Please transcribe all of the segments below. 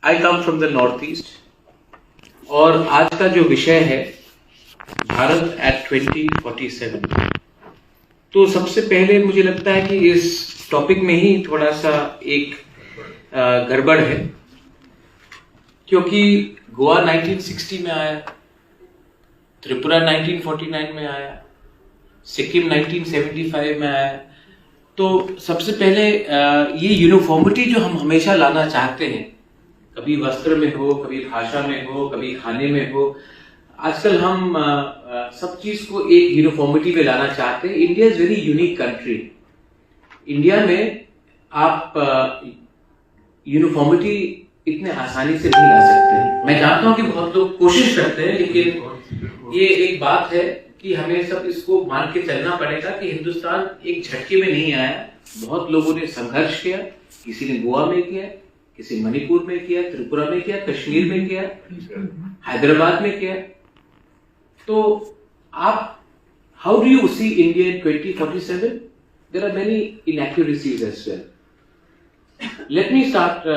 I come from the north east और आज का जो विषय है भारत एट 2047। तो सबसे पहले मुझे लगता है कि इस टॉपिक में ही थोड़ा सा एक गड़बड़ है, क्योंकि गोवा 1960 में आया, त्रिपुरा 1949 में आया, सिक्किम 1975 में आया। तो सबसे पहले ये यूनिफॉर्मिटी जो हम हमेशा लाना चाहते हैं, कभी वस्त्र में हो, कभी भाषा में हो, कभी खाने में हो, आजकल हम सब चीज को एक यूनिफॉर्मिटी में लाना चाहते हैं। India is very unique country. India में आप यूनिफॉर्मिटी इतने आसानी से नहीं ला सकते। मैं जानता हूं कि बहुत लोग कोशिश करते हैं, लेकिन ये एक बात है कि हमें सब इसको मान के चलना पड़ेगा कि हिंदुस्तान एक झटके में नहीं आया। बहुत लोगों ने संघर्ष किया, किसी ने गोवा में किया, किसी मणिपुर में किया, त्रिपुरा में किया, कश्मीर में किया, हैदराबाद में किया। तो आप how do you see India in 2047? There are many inaccuracies as well. Let me start.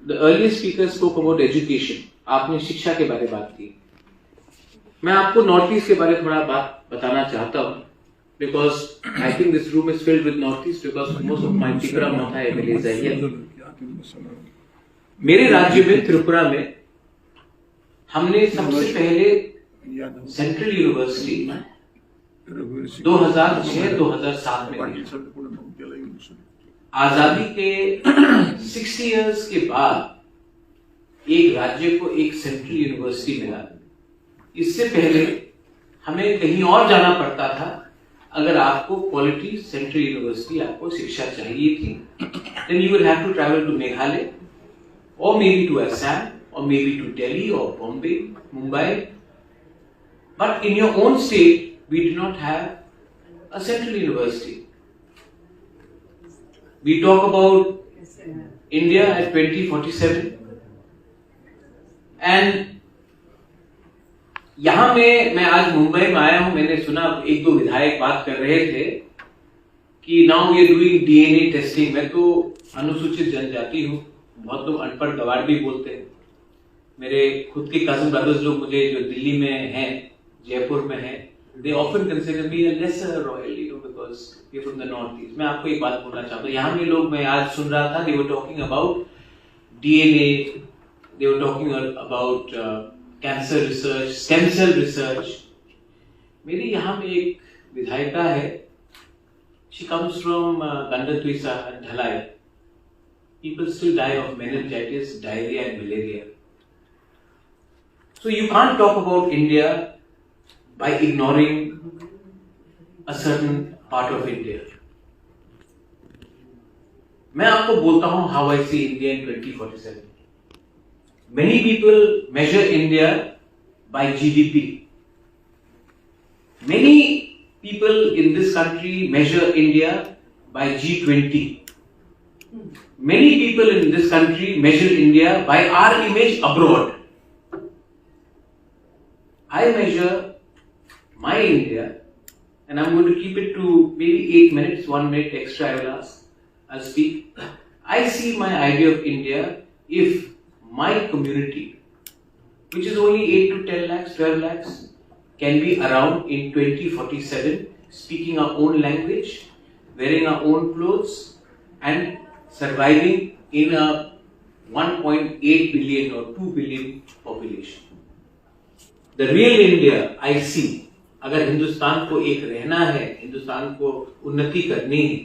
The earlier speaker spoke about education. आपने शिक्षा के बारे में बात की। मैं आपको नॉर्थ ईस्ट के बारे में थोड़ा बात बताना चाहता हूं, because I think this room is filled with North East, because most of my Tipra Motha MLAs are here. मेरे राज्य में त्रिपुरा में हमने सबसे पहले सेंट्रल यूनिवर्सिटी 2006-2007 में आजादी के 60 इयर्स के बाद एक राज्य को एक सेंट्रल यूनिवर्सिटी मिला। इससे पहले हमें कहीं और जाना पड़ता था अगर आपको क्वालिटी सेंट्रल यूनिवर्सिटी आपको शिक्षा चाहिए थी। Then you will have to travel to Meghalaya or maybe to Assam or maybe to Delhi or Bombay, Mumbai. But in your own state, we do not have a central university. We talk about India at 2047. And यहां मैं आज मुंबई में आया हूं। मैंने सुना एक दो विधायक बात कर रहे थे कि now we are doing DNA testing. मैं तो अनुसूचित जनजाति हूं, बहुत लोग अनपढ़ गवार भी बोलते हैं। मेरे खुद के कजन ब्रदर्स लोग मुझे जो दिल्ली में हैं, जयपुर में हैं, they often consider me a lesser royal, because we're from the north east. मैं आपको एक बात बोलना चाहता हूँ। यहाँ में लोग, मैं आज सुन रहा था, they were talking about DNA, they were talking about cancer research, stem cell research. मेरी यहाँ में एक विधायिका है, she comes from Gandatwisa and Dhalai. People still die of meningitis, diarrhea and malaria. So you can't talk about India by ignoring a certain part of India. मैं आपको बोलता हूं how I see India in 2047. Many people measure India by GDP. Many people in this country measure India by G20. Many people in this country measure India by our image abroad. I measure my India, and I'm going to keep it to maybe 8 minutes, 1 minute extra I will ask, I'll speak. I see my idea of India if my community, which is only 8 to 10 lakhs, 12 lakhs, can be around in 2047, speaking our own language, wearing our own clothes, and surviving in a 1.8 billion or 2 billion population. The real India I see, अगर हिंदुस्तान को एक रहना है, हिंदुस्तान को उन्नति करनी है,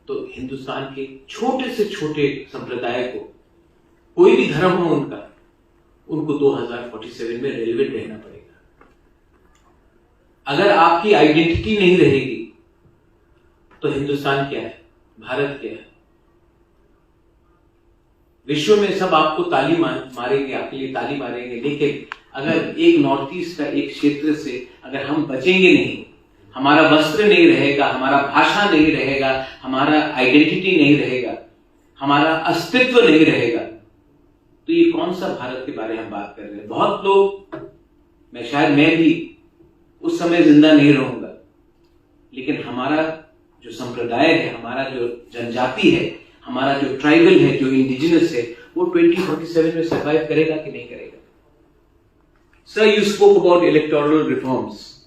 तो हिंदुस्तान के छोटे से छोटे संप्रदाय को, कोई भी धर्म हो उनको 2047 में रेलिवेंट रहना पड़ेगा। अगर आपकी आइडेंटिटी नहीं रहेगी तो हिंदुस्तान क्या है, भारत क्या है? विश्व में सब आपको ताली मारेंगे, आपके लिए ताली मारेंगे, लेकिन अगर एक नॉर्थ ईस्ट का एक क्षेत्र से अगर हम बचेंगे नहीं, हमारा वस्त्र नहीं रहेगा, हमारा भाषा नहीं रहेगा, हमारा आइडेंटिटी नहीं रहेगा, हमारा अस्तित्व नहीं रहेगा, तो ये कौन सा भारत के बारे में हम बात कर रहे हैं? बहुत लोग, मैं भी उस समय जिंदा नहीं रहूंगा, लेकिन हमारा जो संप्रदाय है, हमारा जो जनजाति है, हमारा जो ट्राइबल है, जो इंडिजिनस है, वो 2047 में सर्वाइव करेगा कि नहीं करेगा? Sir, you spoke about electoral reforms.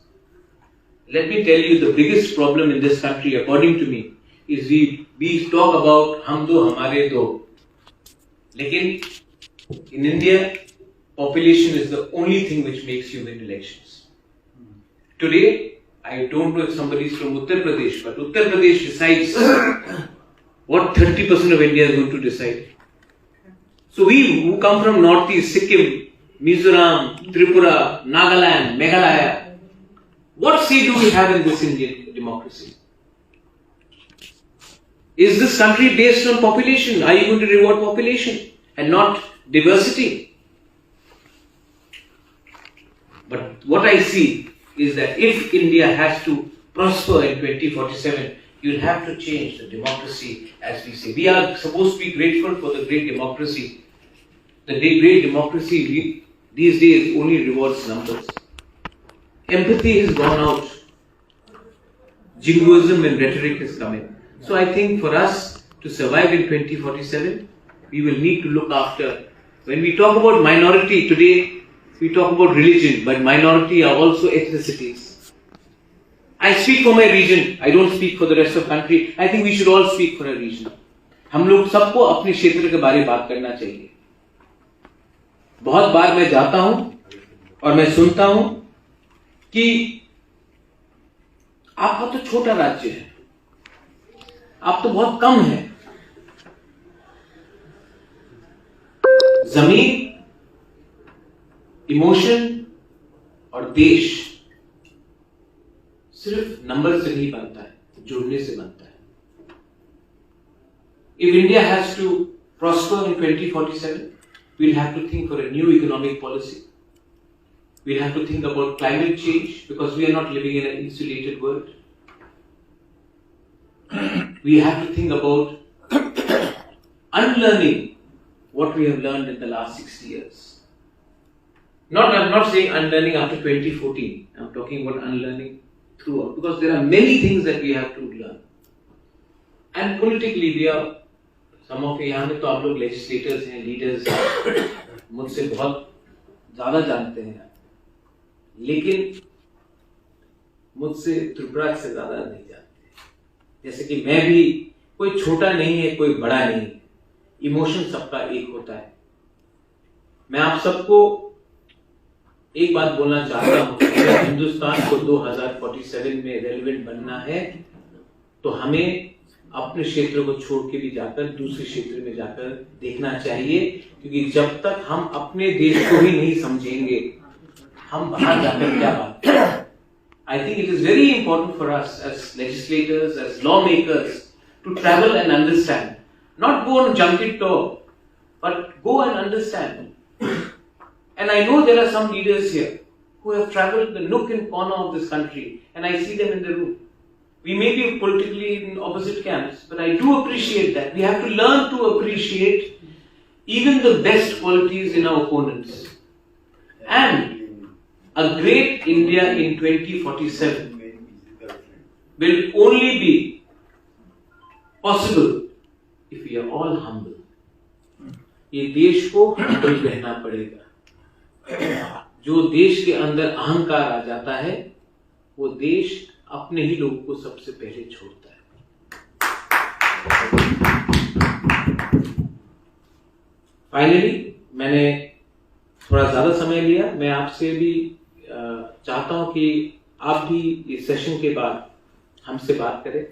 Let me tell you, the biggest problem in this country, according to me, is we talk about हम दो हमारे दो, लेकिन in India, population is the only thing which makes you win elections. Today, I don't know if somebody is from Uttar Pradesh, but Uttar Pradesh decides what 30% of India is going to decide. So we who come from Northeast, Sikkim, Mizoram, Tripura, Nagaland, Meghalaya, what say do we have in this Indian democracy? Is this country based on population? Are you going to reward population and not diversity? But what I see is that if India has to prosper in 2047, you'll have to change the democracy, as we say. We are supposed to be grateful for the great democracy. The great democracy these days only rewards numbers. Empathy has gone out. Jingoism and rhetoric has come in. So I think for us to survive in 2047, we will need to look after. When we talk about minority today, we talk about religion, but minority are also ethnicities. I speak for my region. I don't speak for the rest of the country. I think we should all speak for our region. हम लोग सबको अपने क्षेत्र के बारे में बात करना चाहिए. बहुत बार मैं जाता हूं और मैं सुनता हूं कि आपका तो छोटा राज्य है, आप तो बहुत कम है. जमीन, इमोशन और देश सिर्फ नंबर से नहीं बनता है, जुड़ने से बनता है. If India has to prosper in 2047, we'll have to think for a new economic policy. We'll have to think about climate change because we are not living in an insulated world. We have to think about unlearning what we have learned in the last 60 years. I'm not saying unlearning after 2014. I'm talking about unlearning throughout, because there are many things that we have to learn. And politically, we are, some of यहाँ में तो आप लोग legislators हैं, leaders हैं, मुझसे बहुत ज़्यादा जानते हैं, लेकिन मुझसे त्रिपुरा से ज़्यादा नहीं जानते. जैसे कि मैं भी, कोई छोटा नहीं है, कोई बड़ा नहीं है, इमोशन सबका एक होता है. मैं आप सबको एक बात बोलना चाहता हूं, अगर हिंदुस्तान को 2047 में रेलेवेंट बनना है तो हमें अपने क्षेत्र को छोड़ के भी जाकर दूसरे क्षेत्र में जाकर देखना चाहिए, क्योंकि जब तक हम अपने देश को ही नहीं समझेंगे, हम बाहर जाकर क्या बात करें. I think it is very important for us as legislators, as lawmakers, to travel and understand. Not go on junket tour, but go and understand. And I know there are some leaders here who have traveled the nook and corner of this country, and I see them in the room. We may be politically in opposite camps, but I do appreciate that. We have to learn to appreciate even the best qualities in our opponents. And a great India in 2047 will only be possible if we are all humble. ये देश को humble रहना पड़ेगा. जो देश के अंदर अहंकार आ जाता है, वो देश अपने ही लोगों को सबसे पहले छोड़ता है. फाइनली मैंने थोड़ा ज्यादा समय लिया. मैं आपसे भी चाहता हूं कि आप भी इस सेशन के बाद हमसे बात करें.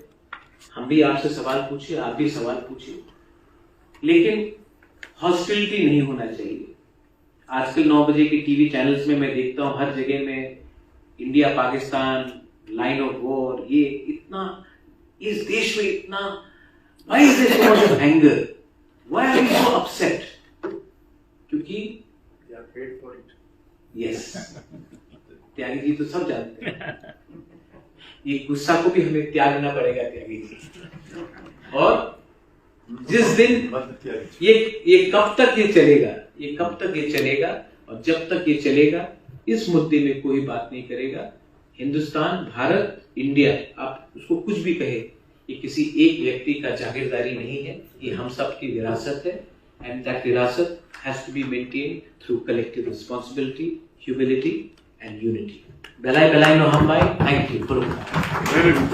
हम भी आपसे सवाल पूछिए, आप भी सवाल पूछिए, लेकिन हॉस्टिलिटी नहीं होना चाहिए. आजकल 9 बजे के टीवी चैनल्स में मैं देखता हूं हर जगह में India Pakistan line of war. ये इतना, इस देश में इतना, why is there so much of anger? Why are we so upset? क्योंकि they are paid for it. Yes. Tyagi ji तो सब जानते हैं. ये गुस्सा को भी हमें त्यागना पड़ेगा त्यागी जी. और जिस दिन ये कब तक ये चलेगा, ये कब तक ये चलेगा, और जब तक ये चलेगा इस मुद्दे में कोई बात नहीं करेगा. हिंदुस्तान, भारत, इंडिया, आप उसको कुछ भी कहे, ये किसी एक व्यक्ति का जागीरदारी नहीं है, ये हम सब की विरासत है. and that virasat has to be maintained through collective responsibility, humility, and unity. Belai belai no hambai. Thank you. Very good.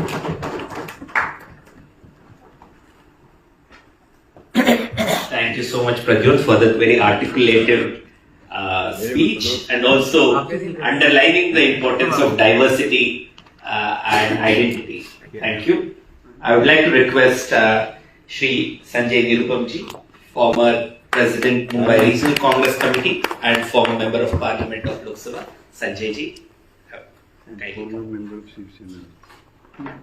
Thank you so much, Pradyut, for that very articulative speech and also underlining the importance of diversity and identity. Thank you. I would like to request Shri Sanjay Nirupamji, former President Mumbai Regional Congress Committee and former Member of Parliament of Lok Sabha, Sanjay ji. Former member of Shiv Sena.